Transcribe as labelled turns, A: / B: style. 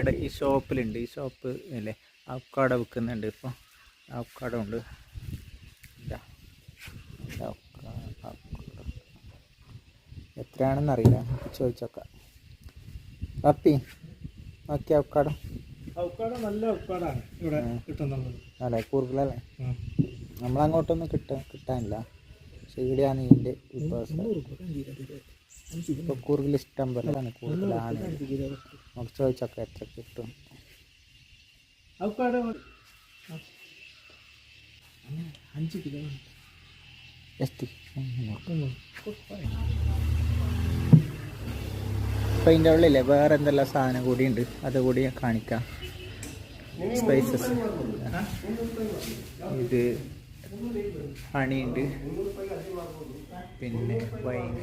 A: ഇവിടെ ഈ ഷോപ്പിലുണ്ട്. ഈ ഷോപ്പ് അല്ലേ അവക്കാടോ വിൽക്കുന്നുണ്ട്. ഇപ്പോൾ അവക്കാടോ ഉണ്ട്. എത്രയാണെന്നറിയില്ല, ചോദിച്ചോക്കാം. പപ്പി നോക്കി അവക്കാടോ.
B: നല്ല അവക്കാടാണ് ഇവിടെ കിട്ടുന്നത്.
A: അല്ലേ കൂർഗിലല്ലേ? നമ്മളങ്ങോട്ടൊന്നും കിട്ടാനില്ല. പക്ഷെ ഇവിടെയാണ് ഇതിൻ്റെ വിഭവം. ഇപ്പോൾ കൂർഗിൽ ഇഷ്ടം പോലെയാണ്, കൂടുതലാണ്. നമുക്ക് ചോദിച്ചോക്കാം എത്ര കിട്ടും.
B: അവക്കാടോ 5 കിലോ
A: ഇപ്പം ഇതിൻ്റെ ഉള്ളില്ലേ വേറെ എന്തെല്ലാം സാധനം കൂടിയുണ്ട്, അതുകൂടി കാണിക്കാം. സ്പൈസസ്, ഇത് ഹണിയുണ്ട്, പിന്നെ വൈൻ